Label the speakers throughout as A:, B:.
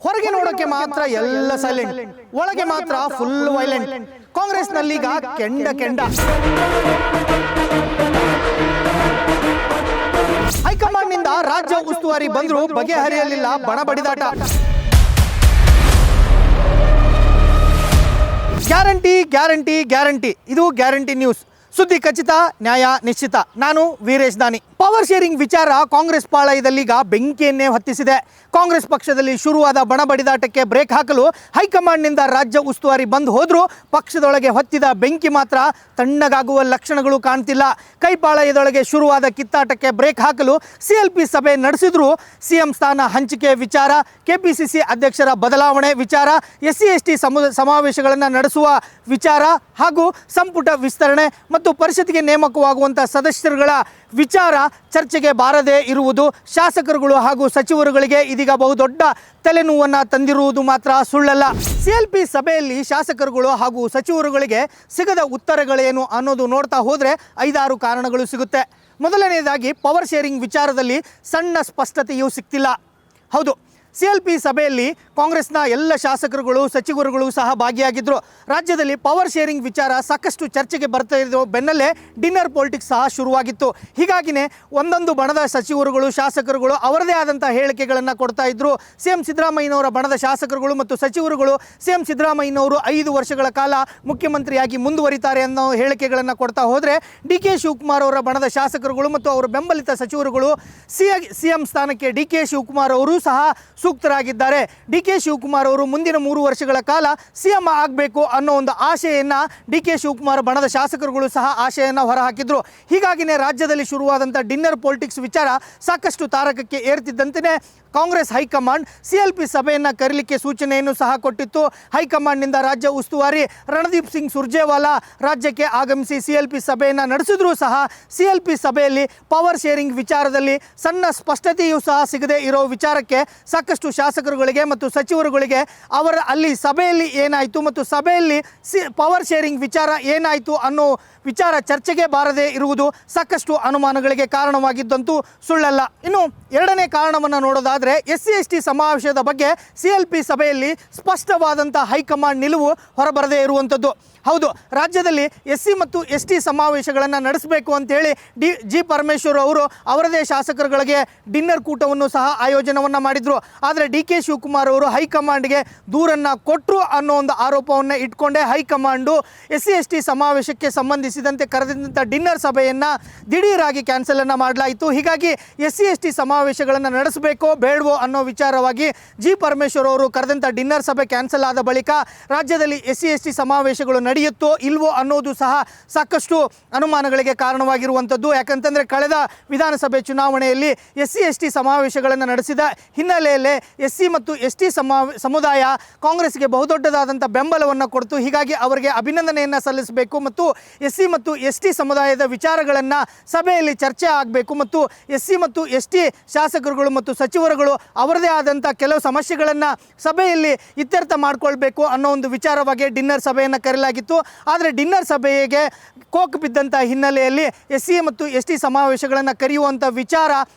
A: ಹೊರಗೆ ನೋಡೋಕೆ ಮಾತ್ರ ಎಲ್ಲ ಸೈಲೆಂಟ್, ಒಳಗೆ ಮಾತ್ರ ಫುಲ್ ವೈಲೆಂಟ್. ಕಾಂಗ್ರೆಸ್ನಲ್ಲೀಗ ಕೆಂಡ ಕೆಂಡ. ಹೈಕಮಾಂಡ್ನಿಂದ ರಾಜ್ಯ ಉಸ್ತುವಾರಿ ಬಂದರೂ ಬಗೆಹರಿಯಲಿಲ್ಲ ಬಣ ಬಡಿದಾಟ. ಗ್ಯಾರಂಟಿ ಗ್ಯಾರಂಟಿ ಗ್ಯಾರಂಟಿ, ಇದು ಗ್ಯಾರಂಟಿ ನ್ಯೂಸ್. ಸುದ್ದಿ ಖಚಿತ, ನ್ಯಾಯ ನಿಶ್ಚಿತ. ನಾನು ವೀರೇಶ್ ದಾನಿ. ಪವರ್ ಶೇರಿಂಗ್ ವಿಚಾರ ಕಾಂಗ್ರೆಸ್ ಪಾಳಯದಲ್ಲೀಗ ಬೆಂಕಿಯನ್ನೇ ಹೊತ್ತಿಸಿದೆ. ಕಾಂಗ್ರೆಸ್ ಪಕ್ಷದಲ್ಲಿ ಶುರುವಾದ ಬಣ ಬಡಿದಾಟಕ್ಕೆ ಬ್ರೇಕ್ ಹಾಕಲು ಹೈಕಮಾಂಡ್ನಿಂದ ರಾಜ್ಯ ಉಸ್ತುವಾರಿ ಬಂದ್ ಹೋದ್ರೂ ಪಕ್ಷದೊಳಗೆ ಹೊತ್ತಿದ ಬೆಂಕಿ ಮಾತ್ರ ತಣ್ಣಗಾಗುವ ಲಕ್ಷಣಗಳು ಕಾಣ್ತಿಲ್ಲ. ಕೈಪಾಳಯದೊಳಗೆ ಶುರುವಾದ ಕಿತ್ತಾಟಕ್ಕೆ ಬ್ರೇಕ್ ಹಾಕಲು CLP ಸಭೆ ನಡೆಸಿದ್ರು ಸಿಎಂ ಸ್ಥಾನ ಹಂಚಿಕೆ ವಿಚಾರ, KPCC ಅಧ್ಯಕ್ಷರ ಬದಲಾವಣೆ ವಿಚಾರ, SC/ST ಸಮಾವೇಶಗಳನ್ನು ನಡೆಸುವ ವಿಚಾರ ಹಾಗೂ ಸಂಪುಟ ವಿಸ್ತರಣೆ ಮತ್ತು ಪರಿಷತ್ಗೆ ನೇಮಕವಾಗುವಂಥ ಸದಸ್ಯರುಗಳ ವಿಚಾರ ಚರ್ಚೆಗೆ ಬಾರದೇ ಇರುವುದು ಶಾಸಕರುಗಳು ಹಾಗೂ ಸಚಿವರುಗಳಿಗೆ ಇದೀಗ ಬಹುದೊಡ್ಡ ತಲೆನೋವನ್ನು ತಂದಿರುವುದು ಮಾತ್ರ ಸುಳ್ಳಲ್ಲ. CLP ಸಭೆಯಲ್ಲಿ ಶಾಸಕರುಗಳು ಹಾಗೂ ಸಚಿವರುಗಳಿಗೆ ಸಿಗದ ಉತ್ತರಗಳೇನು ಅನ್ನೋದು ನೋಡ್ತಾ ಹೋದರೆ 5-6 ಕಾರಣಗಳು ಸಿಗುತ್ತೆ. ಮೊದಲನೆಯದಾಗಿ, ಪವರ್ ಶೇರಿಂಗ್ ವಿಚಾರದಲ್ಲಿ ಸಣ್ಣ ಸ್ಪಷ್ಟತೆಯೂ ಸಿಗ್ತಿಲ್ಲ. ಹೌದು, CLP ಸಭೆಯಲ್ಲಿ ಕಾಂಗ್ರೆಸ್ನ ಎಲ್ಲ ಶಾಸಕರುಗಳು ಸಚಿವರುಗಳು ಸಹ ಭಾಗಿಯಾಗಿದ್ದರು. ರಾಜ್ಯದಲ್ಲಿ ಪವರ್ ಶೇರಿಂಗ್ ವಿಚಾರ ಸಾಕಷ್ಟು ಚರ್ಚೆಗೆ ಬರ್ತಾ ಇರೋ ಬೆನ್ನಲ್ಲೇ ಡಿನ್ನರ್ ಪೊಲಿಟಿಕ್ಸ್ ಸಹ ಶುರುವಾಗಿತ್ತು. ಹೀಗಾಗಿನೇ ಒಂದೊಂದು ಬಣದ ಸಚಿವರುಗಳು ಶಾಸಕರುಗಳು ಅವರದೇ ಆದಂಥ ಹೇಳಿಕೆಗಳನ್ನು ಕೊಡ್ತಾ ಇದ್ದರು. CM ಸಿದ್ದರಾಮಯ್ಯನವರ ಬಣದ ಶಾಸಕರುಗಳು ಮತ್ತು ಸಚಿವರುಗಳು CM ಸಿದ್ದರಾಮಯ್ಯನವರು 5 ವರ್ಷಗಳ ಕಾಲ ಮುಖ್ಯಮಂತ್ರಿಯಾಗಿ ಮುಂದುವರಿತಾರೆ ಅನ್ನೋ ಹೇಳಿಕೆಗಳನ್ನು ಕೊಡ್ತಾ ಹೋದರೆ, DK ಶಿವಕುಮಾರ್ ಅವರ ಬಣದ ಶಾಸಕರುಗಳು ಮತ್ತು ಅವರ ಬೆಂಬಲಿತ ಸಚಿವರುಗಳು CM ಸ್ಥಾನಕ್ಕೆ DK ಶಿವಕುಮಾರ್ ಅವರು ಸಹ ಸೂಕ್ತರಾಗಿದ್ದಾರೆ. DK ಶಿವಕುಮಾರ್ ಅವರು ಮುಂದಿನ 3 ವರ್ಷಗಳ ಕಾಲ CM ಆಗಬೇಕು ಅನ್ನೋ ಒಂದು ಆಶೆಯನ್ನು DK ಶಿವಕುಮಾರ್ ಬಣದ ಶಾಸಕರುಗಳು ಸಹ ಆಶೆಯನ್ನು ಹೊರಹಾಕಿದ್ರು. ಹೀಗಾಗಿನೇ ರಾಜ್ಯದಲ್ಲಿ ಶುರುವಾದಂಥ ಡಿನ್ನರ್ ಪೊಲಿಟಿಕ್ಸ್ ವಿಚಾರ ಸಾಕಷ್ಟು ತಾರಕಕ್ಕೆ ಏರ್ತಿದ್ದಂತೆಯೇ ಕಾಂಗ್ರೆಸ್ ಹೈಕಮಾಂಡ್ CLP ಸಭೆಯನ್ನು ಕರೀಲಿಕ್ಕೆ ಸೂಚನೆಯನ್ನು ಸಹ ಕೊಟ್ಟಿತ್ತು. ಹೈಕಮಾಂಡ್ನಿಂದ ರಾಜ್ಯ ಉಸ್ತುವಾರಿ ರಣದೀಪ್ ಸಿಂಗ್ ಸುರ್ಜೇವಾಲಾ ರಾಜ್ಯಕ್ಕೆ ಆಗಮಿಸಿ CLP ಸಭೆಯನ್ನು ನಡೆಸಿದ್ರೂ ಸಹ CLP ಸಭೆಯಲ್ಲಿ ಪವರ್ ಶೇರಿಂಗ್ ವಿಚಾರದಲ್ಲಿ ಸಣ್ಣ ಸ್ಪಷ್ಟತೆಯೂ ಸಹ ಸಿಗದೇ ಇರೋ ವಿಚಾರಕ್ಕೆ ಸಾಕಷ್ಟು ಶಾಸಕರುಗಳಿಗೆ ಮತ್ತು ಸಚಿವರುಗಳಿಗೆ ಅವರ ಅಲ್ಲಿ ಸಭೆಯಲ್ಲಿ ಏನಾಯಿತು ಮತ್ತು ಸಭೆಯಲ್ಲಿ ಪವರ್ ಶೇರಿಂಗ್ ವಿಚಾರ ಏನಾಯಿತು ಅನ್ನೋ ವಿಚಾರ ಚರ್ಚೆಗೆ ಬಾರದೇ ಇರುವುದು ಸಾಕಷ್ಟು ಅನುಮಾನಗಳಿಗೆ ಕಾರಣವಾಗಿದ್ದಂತೂ ಸುಳ್ಳಲ್ಲ. ಇನ್ನು ಎರಡನೇ ಕಾರಣವನ್ನು ನೋಡೋದಾದರೆ, SC/ST ಸಮಾವೇಶದ ಬಗ್ಗೆ CLP ಸಭೆಯಲ್ಲಿ ಸ್ಪಷ್ಟವಾದಂಥ ಹೈಕಮಾಂಡ್ ನಿಲುವು ಹೊರಬರದೇ ಇರುವಂಥದ್ದು. ಹೌದು, ರಾಜ್ಯದಲ್ಲಿ SC ಮತ್ತು ST ಸಮಾವೇಶಗಳನ್ನು ನಡೆಸಬೇಕು ಅಂತೇಳಿ G ಪರಮೇಶ್ವರ್ ಅವರು ಅವರದೇ ಶಾಸಕರುಗಳಿಗೆ ಡಿನ್ನರ್ ಕೂಟವನ್ನು ಸಹ ಆಯೋಜನವನ್ನು ಮಾಡಿದರು. ಆದರೆ DK ಶಿವಕುಮಾರ್ ಅವರು ಹೈಕಮಾಂಡ್ಗೆ ದೂರನ್ನು ಕೊಟ್ಟರು ಅನ್ನೋ ಒಂದು ಆರೋಪವನ್ನು ಇಟ್ಕೊಂಡೇ ಹೈಕಮಾಂಡು SC/ST ಸಮಾವೇಶಕ್ಕೆ ಸಂಬಂಧಿಸಿದಂತೆ ಕರೆದಂಥ ಡಿನ್ನರ್ ಸಭೆಯನ್ನು ದಿಢೀರಾಗಿ ಕ್ಯಾನ್ಸಲನ್ನು ಮಾಡಲಾಯಿತು. ಹೀಗಾಗಿ SC/ST ಸಮಾವೇಶಗಳನ್ನು ನಡೆಸಬೇಕೋ ಬೇಡವೋ ಅನ್ನೋ ವಿಚಾರವಾಗಿ G ಪರಮೇಶ್ವರ್ ಅವರು ಕರೆದಂಥ ಡಿನ್ನರ್ ಸಭೆ ಕ್ಯಾನ್ಸಲ್ ಆದ ಬಳಿಕ ರಾಜ್ಯದಲ್ಲಿ SC/ST ಸಮಾವೇಶಗಳು ನಡೆಯುತ್ತೋ ಇಲ್ವೋ ಅನ್ನೋದು ಸಹ ಸಾಕಷ್ಟು ಅನುಮಾನಗಳಿಗೆ ಕಾರಣವಾಗಿರುವಂಥದ್ದು. ಯಾಕಂತಂದರೆ ಕಳೆದ ವಿಧಾನಸಭೆ ಚುನಾವಣೆಯಲ್ಲಿ SC/ST ಸಮಾವೇಶಗಳನ್ನು ನಡೆಸಿದ ಹಿನ್ನೆಲೆಯಲ್ಲೇ SC ಮತ್ತು ST ಸಮುದಾಯ ಕಾಂಗ್ರೆಸ್ಗೆ ಬಹುದೊಡ್ಡದಾದಂಥ ಬೆಂಬಲವನ್ನು ಕೊಡ್ತು. ಹೀಗಾಗಿ ಅವರಿಗೆ ಅಭಿನಂದನೆಯನ್ನು ಸಲ್ಲಿಸಬೇಕು ಮತ್ತು SC ಮತ್ತು ST ಸಮುದಾಯದ ವಿಚಾರಗಳನ್ನು ಸಭೆಯಲ್ಲಿ ಚರ್ಚೆ ಆಗಬೇಕು ಮತ್ತು SC ಮತ್ತು ST ಶಾಸಕರುಗಳು ಮತ್ತು ಸಚಿವರುಗಳು ಅವರದೇ ಆದಂಥ ಕೆಲವು ಸಮಸ್ಯೆಗಳನ್ನು ಸಭೆಯಲ್ಲಿ ಇತ್ಯರ್ಥ ಮಾಡಿಕೊಳ್ಬೇಕು ಅನ್ನೋ ಒಂದು ವಿಚಾರವಾಗಿ ಡಿನ್ನರ್ ಸಭೆಯನ್ನು ಕರೆಯಲಾಗಿತ್ತು. ಆದರೆ ಡಿನ್ನರ್ ಸಭೆಗೆ ಕೋಕ್ ಬಿದ್ದಂಥ ಹಿನ್ನೆಲೆಯಲ್ಲಿ SC ಮತ್ತು ST ಸಮಾವೇಶಗಳನ್ನು ಕರೆಯುವಂಥ ವಿಚಾರ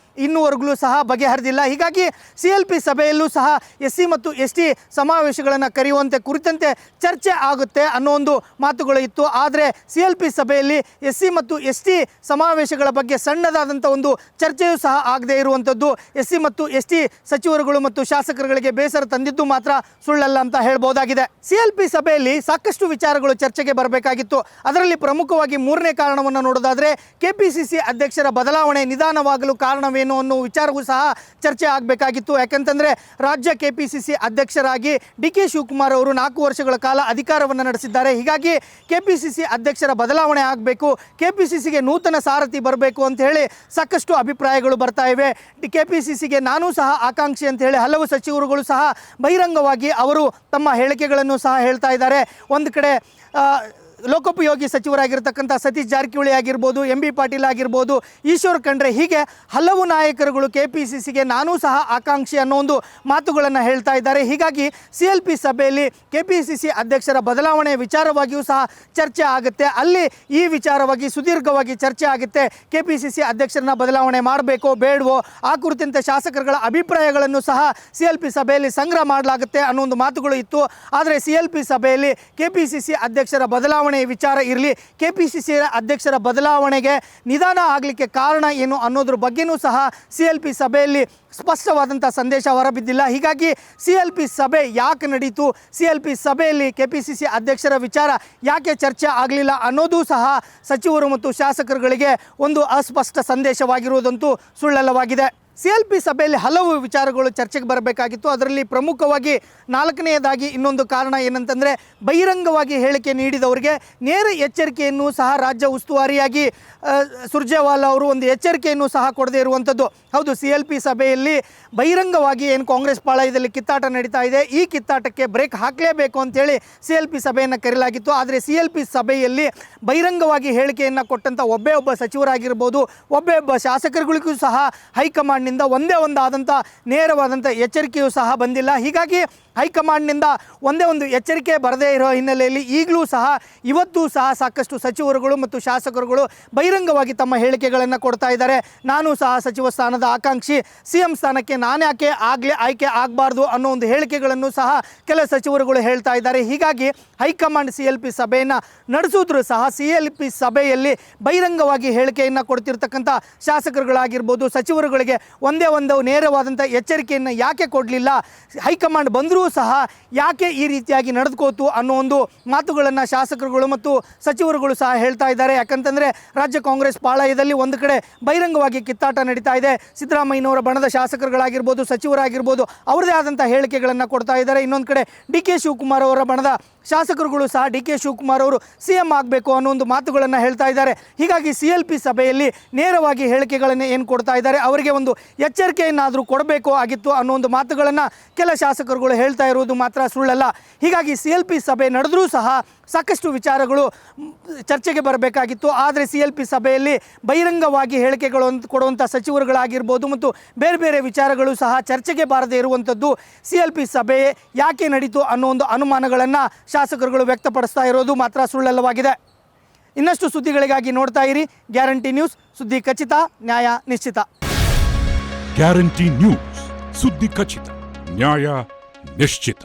A: ಇನ್ನೂವರೆಗೂ ಸಹ ಬಗೆಹರಿದಿಲ್ಲ. ಹೀಗಾಗಿ CLP ಸಭೆಯಲ್ಲೂ ಸಹ SC ಮತ್ತು ST ಸಮಾವೇಶಗಳನ್ನು ಕರೆಯುವಂತೆ ಕುರಿತಂತೆ ಚರ್ಚೆ ಆಗುತ್ತೆ ಅನ್ನೋ ಒಂದು ಮಾತುಗಳು ಇತ್ತು. ಆದರೆ CLP ಸಭೆಯಲ್ಲಿ SC ಮತ್ತು ST ಸಮಾವೇಶಗಳ ಬಗ್ಗೆ ಸಣ್ಣದಾದಂಥ ಒಂದು ಚರ್ಚೆಯೂ ಸಹ ಆಗದೇ ಇರುವಂಥದ್ದು SC ಮತ್ತು ST ಸಚಿವರುಗಳು ಮತ್ತು ಶಾಸಕರುಗಳಿಗೆ ಬೇಸರ ತಂದಿದ್ದು ಮಾತ್ರ ಸುಳ್ಳಲ್ಲ ಅಂತ ಹೇಳ್ಬೋದಾಗಿದೆ. CLP ಸಭೆಯಲ್ಲಿ ಸಾಕಷ್ಟು ವಿಚಾರಗಳು ಚರ್ಚೆಗೆ ಬರಬೇಕಾಗಿತ್ತು. ಅದರಲ್ಲಿ ಪ್ರಮುಖವಾಗಿ 3ನೇ ಕಾರಣವನ್ನು ನೋಡೋದಾದರೆ, KPCC ಅಧ್ಯಕ್ಷರ ಬದಲಾವಣೆ ನಿಧಾನವಾಗಲು ಕಾರಣವೇನು ಅನ್ನೋ ವಿಚಾರವೂ ಸಹ ಚರ್ಚೆ ಆಗಬೇಕಾಗಿತ್ತು. ಯಾಕಂತಂದರೆ ರಾಜ್ಯ KPCC ಅಧ್ಯಕ್ಷರಾಗಿ DK ಶಿವಕುಮಾರ್ ಅವರು 4 ವರ್ಷಗಳ ಕಾಲ ಅಧಿಕಾರವನ್ನು ನಡೆಸಿದ್ದಾರೆ. ಹೀಗಾಗಿ KPCC ಅಧ್ಯಕ್ಷರ ಬದಲಾವಣೆ ಆಗಬೇಕು, KPCCಗೆ ನೂತನ ಸಾರಥಿ ಬರಬೇಕು ಅಂತ ಹೇಳಿ ಸಾಕಷ್ಟು ಅಭಿಪ್ರಾಯಗಳು ಬರ್ತಾ ಇವೆ. KPCCಗೆ ನಾನೂ ಸಹ ಆಕಾಂಕ್ಷಿ ಅಂತ ಹೇಳಿ ಹಲವು ಸಚಿವರುಗಳು ಸಹ ಬಹಿರಂಗವಾಗಿ ಅವರು ತಮ್ಮ ಹೇಳಿಕೆಗಳನ್ನು ಸಹ ಹೇಳ್ತಾ ಇದ್ದಾರೆ. ಒಂದು ಕಡೆ ಲೋಕೋಪಯೋಗಿ ಸಚಿವರಾಗಿರ್ತಕ್ಕಂಥ ಸತೀಶ್ ಜಾರಕಿಹೊಳಿ ಆಗಿರ್ಬೋದು, ಎಂ ಬಿ ಪಾಟೀಲ್ ಆಗಿರ್ಬೋದು, ಈಶ್ವರ್ ಖಂಡ್ರೆ, ಹೀಗೆ ಹಲವು ನಾಯಕರುಗಳು KPCCಗೆ ನಾನೂ ಸಹ ಆಕಾಂಕ್ಷಿ ಅನ್ನೋ ಒಂದು ಮಾತುಗಳನ್ನು ಹೇಳ್ತಾ ಇದ್ದಾರೆ. ಹೀಗಾಗಿ CLP ಸಭೆಯಲ್ಲಿ KPCC ಅಧ್ಯಕ್ಷರ ಬದಲಾವಣೆ ವಿಚಾರವಾಗಿಯೂ ಸಹ ಚರ್ಚೆ ಆಗುತ್ತೆ. ಅಲ್ಲಿ ಈ ವಿಚಾರವಾಗಿ ಸುದೀರ್ಘವಾಗಿ ಚರ್ಚೆ ಆಗುತ್ತೆ. KPCC ಅಧ್ಯಕ್ಷರನ್ನ ಬದಲಾವಣೆ ಮಾಡಬೇಕೋ ಬೇಡವೋ ಆ ಕುರಿತಂತೆ ಶಾಸಕರುಗಳ ಅಭಿಪ್ರಾಯಗಳನ್ನು ಸಹ CLP ಸಭೆಯಲ್ಲಿ ಸಂಗ್ರಹ ಮಾಡಲಾಗುತ್ತೆ ಅನ್ನೋ ಒಂದು ಮಾತುಗಳು ಇತ್ತು. ಆದರೆ CLP ಸಭೆಯಲ್ಲಿ KPCC ಅಧ್ಯಕ್ಷರ ಬದಲಾವಣೆ ವಿಚಾರ ಇರಲಿ, KPCC ಅಧ್ಯಕ್ಷರ ಬದಲಾವಣೆಗೆ ನಿಧಾನ ಆಗಲಿಕ್ಕೆ ಕಾರಣ ಏನು ಅನ್ನೋದ್ರ ಬಗ್ಗೆನೂ ಸಹ CLP ಸಭೆಯಲ್ಲಿ ಸ್ಪಷ್ಟವಾದಂಥ ಸಂದೇಶ ಹೊರಬಿದ್ದಿಲ್ಲ. ಹೀಗಾಗಿ CLP ಸಭೆ ಯಾಕೆ ನಡೀತು, CLP ಸಭೆಯಲ್ಲಿ KPCC ಅಧ್ಯಕ್ಷರ ವಿಚಾರ ಯಾಕೆ ಚರ್ಚೆ ಆಗಲಿಲ್ಲ ಅನ್ನೋದು ಸಹ ಸಚಿವರು ಮತ್ತು ಶಾಸಕರುಗಳಿಗೆ ಒಂದು ಅಸ್ಪಷ್ಟ ಸಂದೇಶವಾಗಿರುವುದಂತೂ ಸುಳ್ಳಲ್ಲವಾಗಿದೆ. CLP ಸಭೆಯಲ್ಲಿ ಹಲವು ವಿಚಾರಗಳು ಚರ್ಚೆಗೆ ಬರಬೇಕಾಗಿತ್ತು. ಅದರಲ್ಲಿ ಪ್ರಮುಖವಾಗಿ 4ನೇದಾಗಿ ಇನ್ನೊಂದು ಕಾರಣ ಏನಂತಂದರೆ, ಬಹಿರಂಗವಾಗಿ ಹೇಳಿಕೆ ನೀಡಿದವರಿಗೆ ನೇರ ಎಚ್ಚರಿಕೆಯನ್ನು ಸಹ ರಾಜ್ಯ ಉಸ್ತುವಾರಿಯಾಗಿ ಸುರ್ಜೇವಾಲಾ ಅವರು ಒಂದು ಎಚ್ಚರಿಕೆಯನ್ನು ಸಹ ಕೊಡದೇ ಇರುವಂಥದ್ದು. ಹೌದು, CLP ಸಭೆಯಲ್ಲಿ ಬಹಿರಂಗವಾಗಿ ಏನು ಕಾಂಗ್ರೆಸ್ ಪಾಳಯದಲ್ಲಿ ಕಿತ್ತಾಟ ನಡೀತಾ ಇದೆ, ಈ ಕಿತ್ತಾಟಕ್ಕೆ ಬ್ರೇಕ್ ಹಾಕಲೇಬೇಕು ಅಂತೇಳಿ CLP ಸಭೆಯನ್ನು ಕರೆಯಲಾಗಿತ್ತು. ಆದರೆ CLP ಸಭೆಯಲ್ಲಿ ಬಹಿರಂಗವಾಗಿ ಹೇಳಿಕೆಯನ್ನು ಕೊಟ್ಟಂಥ ಒಬ್ಬ ಸಚಿವರಾಗಿರ್ಬೋದು, ಒಬ್ಬ ಶಾಸಕರುಗಳಿಗೂ ಸಹ ಹೈಕಮಾಂಡ್ ಒಂದೇ ಒಂದಾದಂಥ ನೇರವಾದಂಥ ಎಚ್ಚರಿಕೆಯೂ ಸಹ ಬಂದಿಲ್ಲ. ಹೀಗಾಗಿ ಹೈಕಮಾಂಡ್ನಿಂದ ಒಂದೇ ಒಂದು ಎಚ್ಚರಿಕೆ ಬರದೇ ಇರೋ ಹಿನ್ನೆಲೆಯಲ್ಲಿ ಈಗಲೂ ಸಹ ಇವತ್ತೂ ಸಹ ಸಾಕಷ್ಟು ಸಚಿವರುಗಳು ಮತ್ತು ಶಾಸಕರುಗಳು ಬಹಿರಂಗವಾಗಿ ತಮ್ಮ ಹೇಳಿಕೆಗಳನ್ನು ಕೊಡ್ತಾ ಇದ್ದಾರೆ. ನಾನು ಸಹ ಸಚಿವ ಸ್ಥಾನದ ಆಕಾಂಕ್ಷಿ, CM ಸ್ಥಾನಕ್ಕೆ ನಾನ್ಯಾಕೆ ಆಯ್ಕೆ ಆಗಬಾರ್ದು ಅನ್ನೋ ಒಂದು ಹೇಳಿಕೆಗಳನ್ನು ಸಹ ಕೆಲ ಸಚಿವರುಗಳು ಹೇಳ್ತಾ ಇದ್ದಾರೆ. ಹೀಗಾಗಿ ಹೈಕಮಾಂಡ್ CLP ಸಭೆಯನ್ನು ನಡೆಸಿದ್ರು ಸಹ CLP ಸಭೆಯಲ್ಲಿ ಬಹಿರಂಗವಾಗಿ ಹೇಳಿಕೆಯನ್ನು ಕೊಡ್ತಿರ್ತಕ್ಕಂಥ ಶಾಸಕರುಗಳಾಗಿರ್ಬೋದು, ಸಚಿವರುಗಳಿಗೆ ಒಂದೇ ಒಂದು ನೇರವಾದಂಥ ಎಚ್ಚರಿಕೆಯನ್ನು ಯಾಕೆ ಕೊಡಲಿಲ್ಲ, ಹೈಕಮಾಂಡ್ ಬಂದರೂ ಸಹ ಯಾಕೆ ಈ ರೀತಿಯಾಗಿ ನಡೆದುಕೋತು ಅನ್ನೋ ಒಂದು ಮಾತುಗಳನ್ನು ಶಾಸಕರುಗಳು ಮತ್ತು ಸಚಿವರುಗಳು ಸಹ ಹೇಳ್ತಾ ಇದ್ದಾರೆ. ಯಾಕಂತಂದರೆ ರಾಜ್ಯ ಕಾಂಗ್ರೆಸ್ ಪಾಳಯದಲ್ಲಿ ಒಂದು ಕಡೆ ಬಹಿರಂಗವಾಗಿ ಕಿತ್ತಾಟ ನಡೀತಾ ಇದೆ. ಸಿದ್ದರಾಮಯ್ಯನವರ ಬಣದ ಶಾಸಕರುಗಳಾಗಿರ್ಬೋದು, ಸಚಿವರಾಗಿರ್ಬೋದು ಅವ್ರದ್ದೇ ಆದಂಥ ಹೇಳಿಕೆಗಳನ್ನು ಕೊಡ್ತಾ ಇದ್ದಾರೆ. ಇನ್ನೊಂದು ಕಡೆ DK ಶಿವಕುಮಾರ್ ಅವರ ಬಣದ ಶಾಸಕರುಗಳು ಸಹ DK ಶಿವಕುಮಾರ್ ಅವರು CM ಆಗಬೇಕು ಅನ್ನೋ ಒಂದು ಮಾತುಗಳನ್ನು ಹೇಳ್ತಾ ಇದ್ದಾರೆ. ಹೀಗಾಗಿ CLP ಸಭೆಯಲ್ಲಿ ನೇರವಾಗಿ ಹೇಳಿಕೆಗಳನ್ನು ಏನು ಕೊಡ್ತಾ ಇದ್ದಾರೆ, ಅವರಿಗೆ ಒಂದು ಎಚ್ಚರಿಕೆಯನ್ನಾದರೂ ಕೊಡಬೇಕು ಆಗಿತ್ತು ಅನ್ನೋ ಒಂದು ಮಾತುಗಳನ್ನು ಕೆಲ ಶಾಸಕರುಗಳು ಹೇಳ್ತಾ ಇರುವುದು ಮಾತ್ರ ಸುಳ್ಳಲ್ಲ. ಹೀಗಾಗಿ CLP ಸಭೆ ನಡೆದರೂ ಸಹ ಸಾಕಷ್ಟು ವಿಚಾರಗಳು ಚರ್ಚೆಗೆ ಬರಬೇಕಾಗಿತ್ತು. ಆದರೆ CLP ಸಭೆಯಲ್ಲಿ ಬಹಿರಂಗವಾಗಿ ಹೇಳಿಕೆಗಳು ಕೊಡುವಂಥ ಸಚಿವರುಗಳಾಗಿರ್ಬೋದು ಮತ್ತು ಬೇರೆ ಬೇರೆ ವಿಚಾರಗಳು ಸಹ ಚರ್ಚೆಗೆ ಬಾರದೇ ಇರುವಂಥದ್ದು CLP ಸಭೆ ಯಾಕೆ ನಡೀತು ಅನ್ನೋ ಒಂದು ಅನುಮಾನಗಳನ್ನು ಶಾಸಕರುಗಳು ವ್ಯಕ್ತಪಡಿಸ್ತಾ ಇರೋದು ಮಾತ್ರ ಸುಳ್ಳಲ್ಲವಾಗಿದೆ. ಇನ್ನಷ್ಟು ಸುದ್ದಿಗಳಿಗಾಗಿ ನೋಡ್ತಾ ಇರಿ ಗ್ಯಾರಂಟಿ ನ್ಯೂಸ್. ಸುದ್ದಿ ಖಚಿತ, ನ್ಯಾಯ ನಿಶ್ಚಿತ.
B: ಗ್ಯಾರಂಟಿ ನ್ಯೂಸ್, ಸುದ್ದಿ ಖಚಿತ, ನ್ಯಾಯ ನಿಶ್ಚಿತ.